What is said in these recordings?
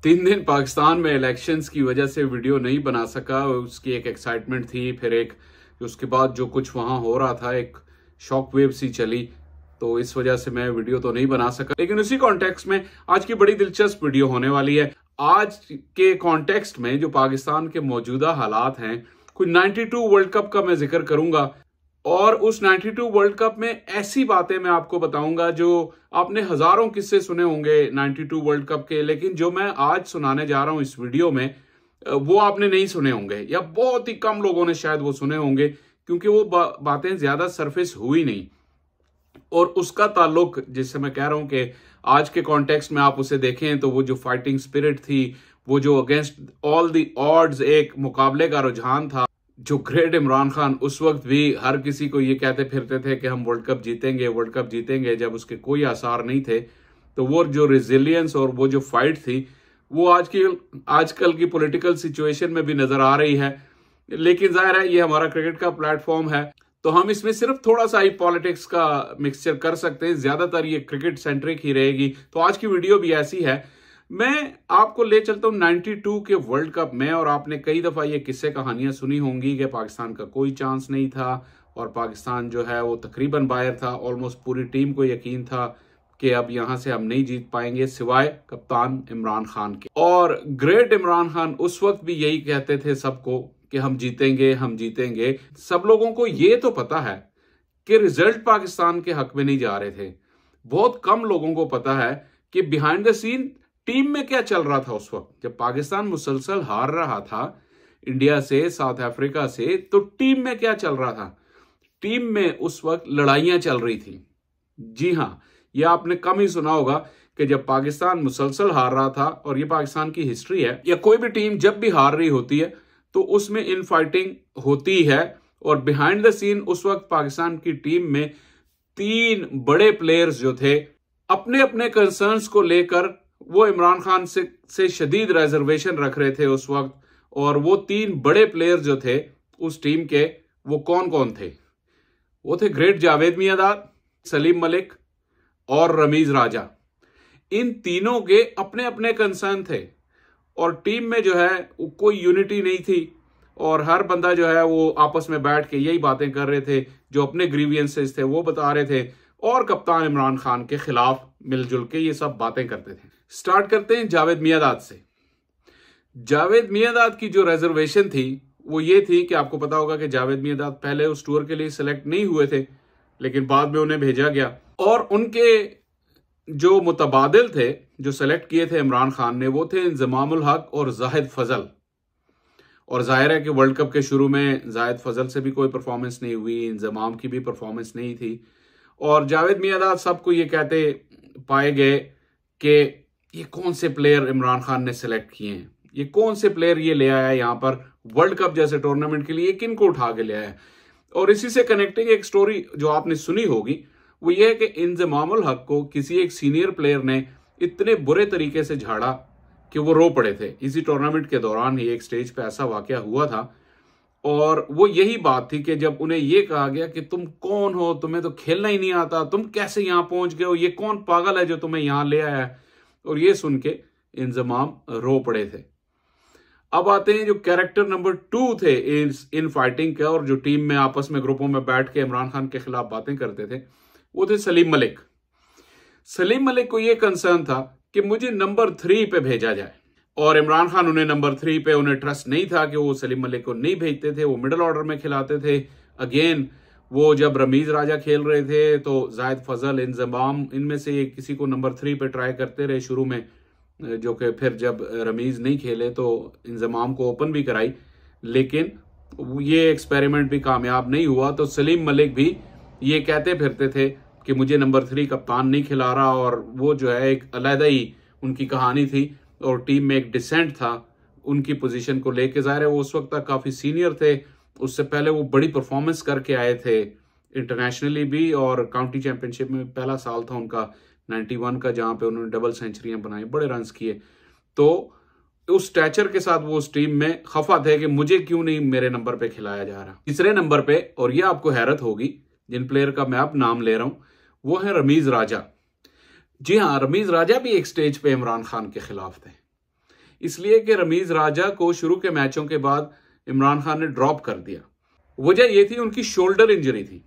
3 दिन पाकिस्तान में इलेक्शंस की वजह से वीडियो नहीं बना सका। उसकी एक एक्साइटमेंट थी, फिर एक उसके बाद जो कुछ वहां हो रहा था एक शॉक वेव सी चली, तो इस वजह से मैं वीडियो तो नहीं बना सका। लेकिन उसी कॉन्टेक्स्ट में आज की बड़ी दिलचस्प वीडियो होने वाली है। आज के कॉन्टेक्स्ट में जो पाकिस्तान के मौजूदा हालात हैं, कुछ 92 वर्ल्ड कप का मैं जिक्र करूंगा और उस 92 वर्ल्ड कप में ऐसी बातें मैं आपको बताऊंगा जो आपने हजारों किस्से सुने होंगे 92 वर्ल्ड कप के, लेकिन जो मैं आज सुनाने जा रहा हूं इस वीडियो में वो आपने नहीं सुने होंगे या बहुत ही कम लोगों ने शायद वो सुने होंगे, क्योंकि वो बातें ज्यादा सरफेस हुई नहीं। और उसका ताल्लुक, जिससे मैं कह रहा हूं कि आज के कॉन्टेक्स्ट में आप उसे देखें तो वो जो फाइटिंग स्पिरिट थी, वो जो अगेंस्ट ऑल द ऑड्स एक मुकाबले का रुझान था, जो ग्रेट इमरान खान उस वक्त भी हर किसी को ये कहते फिरते थे कि हम वर्ल्ड कप जीतेंगे, वर्ल्ड कप जीतेंगे, जब उसके कोई आसार नहीं थे। तो वो जो रेजिलियंस और वो जो फाइट थी वो आजकल की पॉलिटिकल सिचुएशन में भी नजर आ रही है। लेकिन जाहिर है ये हमारा क्रिकेट का प्लेटफॉर्म है, तो हम इसमें सिर्फ थोड़ा सा ही पॉलिटिक्स का मिक्सचर कर सकते हैं, ज्यादातर ये क्रिकेट सेंट्रिक ही रहेगी। तो आज की वीडियो भी ऐसी है। मैं आपको ले चलता हूं 92 के वर्ल्ड कप में, और आपने कई दफा ये किस्से कहानियां सुनी होंगी कि पाकिस्तान का कोई चांस नहीं था और पाकिस्तान जो है वो तकरीबन बाहर था। ऑलमोस्ट पूरी टीम को यकीन था कि अब यहां से हम नहीं जीत पाएंगे सिवाय कप्तान इमरान खान के। और ग्रेट इमरान खान उस वक्त भी यही कहते थे सबको कि हम जीतेंगे, हम जीतेंगे। सब लोगों को ये तो पता है कि रिजल्ट पाकिस्तान के हक में नहीं जा रहे थे। बहुत कम लोगों को पता है कि बिहाइंड द सीन टीम में क्या चल रहा था उस वक्त। जब पाकिस्तान मुसलसल हार रहा था इंडिया से, साउथ अफ्रीका से, तो टीम में क्या चल रहा था? टीम में उस वक्त लड़ाइयां चल रही थी। जी हां, यह आपने कम ही सुना होगा कि जब पाकिस्तान मुसलसल हार रहा था, और ये पाकिस्तान की हिस्ट्री है, या कोई भी टीम जब भी हार रही होती है तो उसमें इन फाइटिंग होती है। और बिहाइंड द सीन उस वक्त पाकिस्तान की टीम में 3 बड़े प्लेयर्स जो थे, अपने अपने कंसर्न्स को लेकर वो इमरान खान से शदीद रिजर्वेशन रख रहे थे उस वक्त। और वो 3 बड़े प्लेयर जो थे उस टीम के, वो कौन कौन थे? वो थे ग्रेट जावेद मियांदाद, सलीम मलिक और रमीज राजा। इन तीनों के अपने अपने कंसर्न थे और टीम में जो है कोई यूनिटी नहीं थी, और हर बंदा जो है वो आपस में बैठ के यही बातें कर रहे थे, जो अपने ग्रीवियंसेस थे वो बता रहे थे, और कप्तान इमरान खान के खिलाफ मिलजुल के ये सब बातें करते थे। स्टार्ट करते हैं जावेद मियांदाद से। जावेद मियांदाद की जो रिजर्वेशन थी वो ये थी कि आपको पता होगा कि जावेद मियांदाद पहले उस टूर के लिए सिलेक्ट नहीं हुए थे, लेकिन बाद में उन्हें भेजा गया। और उनके जो मुतबादिल थे, जो सेलेक्ट किए थे इमरान खान ने, वो थे इंजमाम उल हक और जाहिद फजल। और जाहिर है कि वर्ल्ड कप के शुरू में जाहिद फजल से भी कोई परफॉर्मेंस नहीं हुई, इंजमाम की भी परफॉर्मेंस नहीं थी। और जावेद मियांदाद सबको ये कहते पाए गए कि ये कौन से प्लेयर इमरान खान ने सेलेक्ट किए हैं, ये कौन से प्लेयर ये ले आया यहाँ पर वर्ल्ड कप जैसे टूर्नामेंट के लिए, किन को उठा के ले आया। और इसी से कनेक्टिंग एक स्टोरी जो आपने सुनी होगी वो ये है कि इंजमाम उल हक को किसी एक सीनियर प्लेयर ने इतने बुरे तरीके से झाड़ा कि वो रो पड़े थे। इसी टूर्नामेंट के दौरान ही एक स्टेज पे ऐसा वाकया हुआ था, और वो यही बात थी कि जब उन्हें ये कहा गया कि तुम कौन हो, तुम्हें तो खेलना ही नहीं आता, तुम कैसे यहां पहुंच गए हो, ये कौन पागल है जो तुम्हें यहां ले आया है। और ये सुन के इंजमाम रो पड़े थे। अब आते हैं जो कैरेक्टर नंबर 2 थे इन फाइटिंग के, और जो टीम में आपस में ग्रुपों में बैठ के इमरान खान के खिलाफ बातें करते थे, वो थे सलीम मलिक। सलीम मलिक को यह कंसर्न था कि मुझे नंबर 3 पे भेजा जाए, और इमरान खान उन्हें नंबर 3 पे, उन्हें ट्रस्ट नहीं था कि वो सलीम मलिक को नहीं भेजते थे, वो मिडिल ऑर्डर में खिलाते थे। अगेन वो जब रमीज राजा खेल रहे थे तो जाहिद फजल, इंजमाम, इनमें से किसी को नंबर 3 पे ट्राई करते रहे शुरू में, जो कि फिर जब रमीज नहीं खेले तो इंजमाम को ओपन भी कराई, लेकिन ये एक्सपेरिमेंट भी कामयाब नहीं हुआ। तो सलीम मलिक भी ये कहते फिरते थे कि मुझे नंबर 3 कप्तान नहीं खिला रहा, और वो जो है एक अलग ही उनकी कहानी थी, और टीम में एक डिसेंट था उनकी पोजीशन को लेके। जाहिर है वो उस वक्त तक काफी सीनियर थे, उससे पहले वो बड़ी परफॉर्मेंस करके आए थे इंटरनेशनली भी, और काउंटी चैंपियनशिप में पहला साल था उनका 91 का, जहां पे उन्होंने डबल सेंचुरियां बनाई, बड़े रन्स किए। तो उस स्टैचर के साथ वो उस टीम में खफा थे कि मुझे क्यों नहीं मेरे नंबर पे खिलाया जा रहा। तीसरे नंबर पे, और ये आपको हैरत होगी, जिन प्लेयर का मैं अब नाम ले रहा हूं वो है रमीज राजा। जी हां, रमीज राजा भी एक स्टेज पे इमरान खान के खिलाफ थे। इसलिए कि रमीज राजा को शुरू के मैचों के बाद इमरान खान ने ड्रॉप कर दिया। वजह यह थी उनकी शोल्डर इंजरी थी,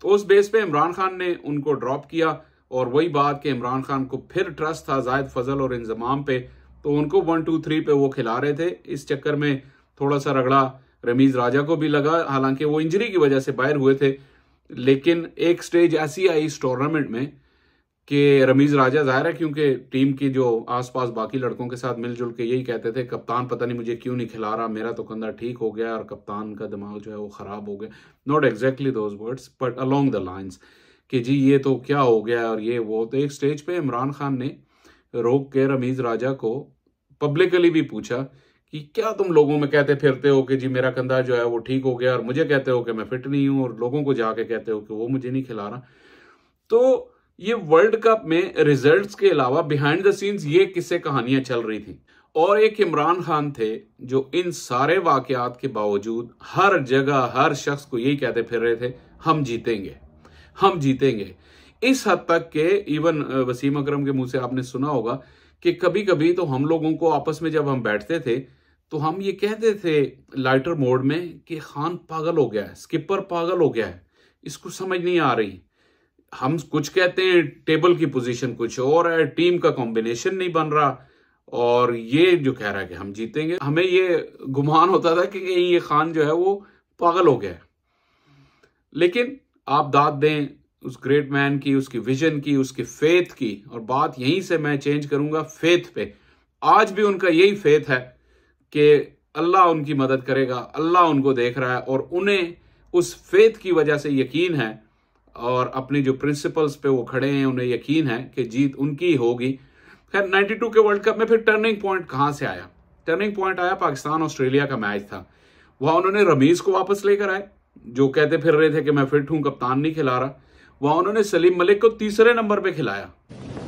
तो उस बेस पे इमरान खान ने उनको ड्रॉप किया। और वही बात कि इमरान खान को फिर ट्रस्ट था जाहिद फजल और इंजमाम पे, तो उनको 1, 2, 3 पे वो खिला रहे थे। इस चक्कर में थोड़ा सा रगड़ा रमीज राजा को भी लगा, हालांकि वो इंजरी की वजह से बाहर हुए थे। लेकिन एक स्टेज ऐसी आई इस टूर्नामेंट में कि रमीज राजा जाहिर है क्योंकि टीम की जो आसपास बाकी लड़कों के साथ मिलजुल के यही कहते थे, कप्तान पता नहीं मुझे क्यों नहीं खिला रहा, मेरा तो कंधा ठीक हो गया और कप्तान का दिमाग जो है वो खराब हो गया। Not exactly those words but along the lines कि जी ये तो क्या हो गया और ये वो। तो एक स्टेज पे इमरान खान ने रोक के रमीज राजा को पब्लिकली भी पूछा कि क्या तुम लोगों में कहते फिरते हो कि जी मेरा कंधा जो है वो ठीक हो गया और मुझे कहते हो कि मैं फिट नहीं हूं और लोगों को जाके कहते हो कि वो मुझे नहीं खिला रहा। तो ये वर्ल्ड कप में रिजल्ट्स के अलावा बिहाइंड द सीन्स ये किस्से कहानियां चल रही थी। और एक इमरान खान थे जो इन सारे वाकयात के बावजूद हर जगह हर शख्स को यही कहते फिर रहे थे, हम जीतेंगे, हम जीतेंगे। इस हद तक के इवन वसीम अकरम के मुंह से आपने सुना होगा कि कभी कभी तो हम लोगों को आपस में जब हम बैठते थे तो हम ये कहते थे लाइटर मोड में कि खान पागल हो गया है, स्किपर पागल हो गया है, इसको समझ नहीं आ रही। हम कुछ कहते हैं, टेबल की पोजीशन कुछ और है, टीम का कॉम्बिनेशन नहीं बन रहा, और ये जो कह रहा है कि हम जीतेंगे, हमें ये गुमान होता था कि ये खान जो है वो पागल हो गया है। लेकिन आप दाद दें उस ग्रेट मैन की, उसकी विजन की, उसकी फेथ की, और बात यहीं से मैं चेंज करूंगा फेथ पे। आज भी उनका यही फेथ है कि अल्लाह उनकी मदद करेगा, अल्लाह उनको देख रहा है, और उन्हें उस फेथ की वजह से यकीन है और अपनी जो प्रिंसिपल्स पे वो खड़े हैं, उन्हें यकीन है कि जीत उनकी होगी। खैर 92 के वर्ल्ड कप में फिर टर्निंग पॉइंट कहां से आया? टर्निंग पॉइंट आया पाकिस्तान ऑस्ट्रेलिया का मैच था। वहां उन्होंने रमीज को वापस लेकर आए जो कहते फिर रहे थे कि मैं फिट हूं, कप्तान नहीं खिला रहा। वहां उन्होंने सलीम मलिक को तीसरे नंबर पे खिलाया।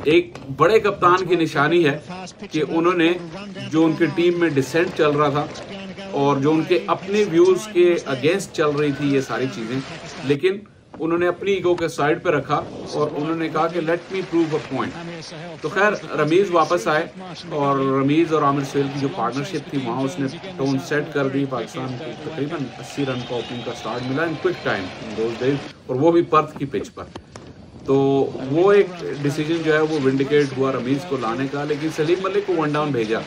एक बड़े कप्तान की निशानी है कि उन्होंने जो उनकी टीम में डिसेंट चल रहा था और जो उनके अपने व्यूज के अगेंस्ट चल रही थी ये सारी चीजें, लेकिन उन्होंने अपनी ईगो के साइड पे रखा और उन्होंने कहा कि let me prove a point. तो खैर रमीज वापस आए और रमीज और आमिर सुहेल की जो पार्टनरशिप थी वहां उसने टोन सेट कर दी। पाकिस्तान को तकरीबन 80 रन का ओपनिंग का स्टार्ट मिला in quick time in those days, और वो भी पर्थ की पिच पर। तो वो एक डिसीजन जो है वो विंडिकेट हुआ रमीज को लाने का, लेकिन सलीम मलिक को वन डाउन भेजा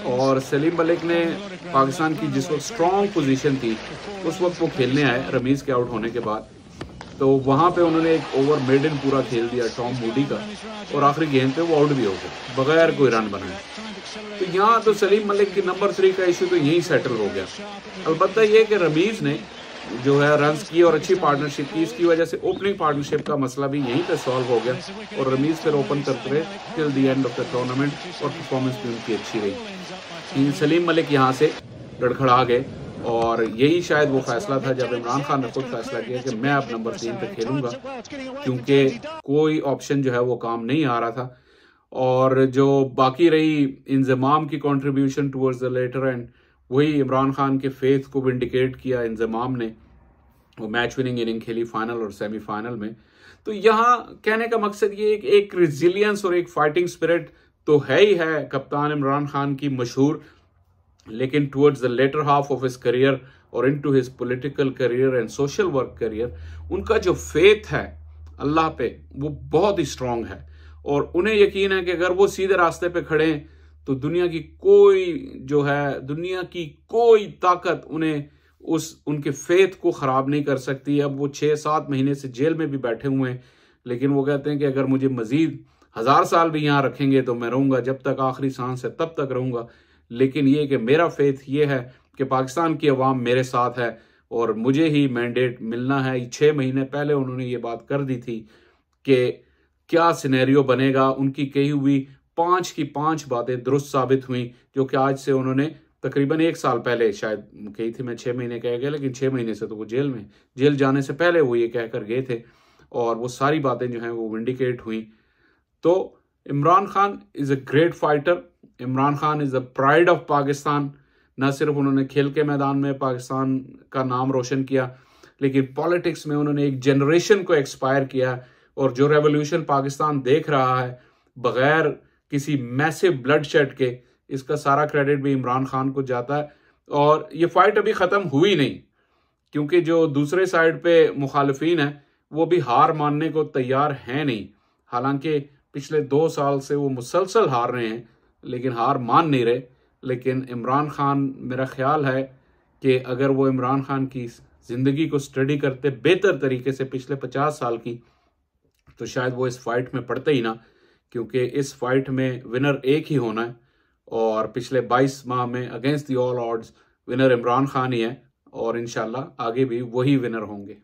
और सलीम मलिक ने पाकिस्तान की जिस वक्त स्ट्रॉन्ग पोजीशन थी उस वक्त वो खेलने आए रमीज के आउट होने के बाद। तो वहां पे उन्होंने एक ओवर मेडन पूरा खेल दिया टॉम मूडी का, और आखिरी गेंद पे वो आउट भी हो गए बगैर कोई रन बनाए। तो यहाँ तो सलीम मलिक की नंबर 3 का इशू तो यही सेटल हो गया। अलबत्ता ये कि रमीज ने जो है रन्स की और अच्छी पार्टनरशिप की, इसकी वजह से ओपनिंग पार्टनरशिप का मसला भी यहीं पे सॉल्व हो गया और रमीज फिर ओपन करते रहे till the end of the tournament, और परफॉर्मेंस भी उनकी अच्छी रही। सलीम मलिक यहाँ से लड़खड़ा गए, और यही शायद वो फैसला था जब इमरान खान ने खुद फैसला किया कि मैं अब नंबर 3 पे खेलूंगा, क्योंकि कोई ऑप्शन जो है वो काम नहीं आ रहा था। और जो बाकी रही इंजमाम की contribution towards the latter end, वही इमरान खान के फेथ को विंडिकेट किया इंजमाम ने, वो मैच विनिंग इनिंग खेली फाइनल और सेमीफाइनल में। तो यहाँ कहने का मकसद ये एक रिजिलियंस और एक फाइटिंग स्पिरिट तो है ही है कप्तान इमरान खान की मशहूर, लेकिन towards the latter half of his career और into his political career and social work career, उनका जो फेथ है अल्लाह पे वो बहुत ही स्ट्रांग है, और उन्हें यकीन है कि अगर वो सीधे रास्ते पे खड़े हैं तो दुनिया की कोई ताकत उन्हें उनके फेथ को खराब नहीं कर सकती। अब वो 6-7 महीने से जेल में भी बैठे हुए हैं, लेकिन वो कहते हैं कि अगर मुझे मजीद 1000 साल भी यहाँ रखेंगे तो मैं रहूंगा, जब तक आखिरी सांस है तब तक रहूंगा। लेकिन ये कि मेरा फेथ ये है कि पाकिस्तान की अवाम मेरे साथ है और मुझे ही मैंडेट मिलना है। 6 महीने पहले उन्होंने ये बात कर दी थी कि क्या सिनेरियो बनेगा। उनकी कही हुई 5 की 5 बातें दुरुस्त साबित हुई, जो कि आज से उन्होंने तकरीबन 1 साल पहले शायद कही थी। मैं 6 महीने कह गया, लेकिन 6 महीने से तो वो जेल जाने से पहले वो ये कहकर गए थे, और वो सारी बातें जो हैं वो विंडिकेट हुई। तो Imran Khan is a great fighter, Imran Khan is the pride of Pakistan. न सिर्फ उन्होंने खेल के मैदान में पाकिस्तान का नाम रोशन किया, लेकिन पॉलिटिक्स में उन्होंने एक जनरेशन को एक्सपायर किया, और जो रेवोल्यूशन पाकिस्तान देख रहा है बगैर किसी मैसिव ब्लडशेड के, इसका सारा क्रेडिट भी इमरान खान को जाता है। और ये फाइट अभी खत्म हुई नहीं, क्योंकि जो दूसरे साइड पे मुखालिफिन है वो भी हार मानने को तैयार हैं नहीं। हालांकि पिछले 2 साल से वो मुसलसल हार रहे हैं, लेकिन हार मान नहीं रहे। लेकिन इमरान खान, मेरा ख्याल है कि अगर वो इमरान खान की जिंदगी को स्टडी करते बेहतर तरीके से पिछले 50 साल की, तो शायद वो इस फाइट में पड़ते ही ना, क्योंकि इस फाइट में विनर एक ही होना है। और पिछले 22 माह में against the all odds winner Imran Khan ही है, और इंशाल्लाह आगे भी वही विनर होंगे।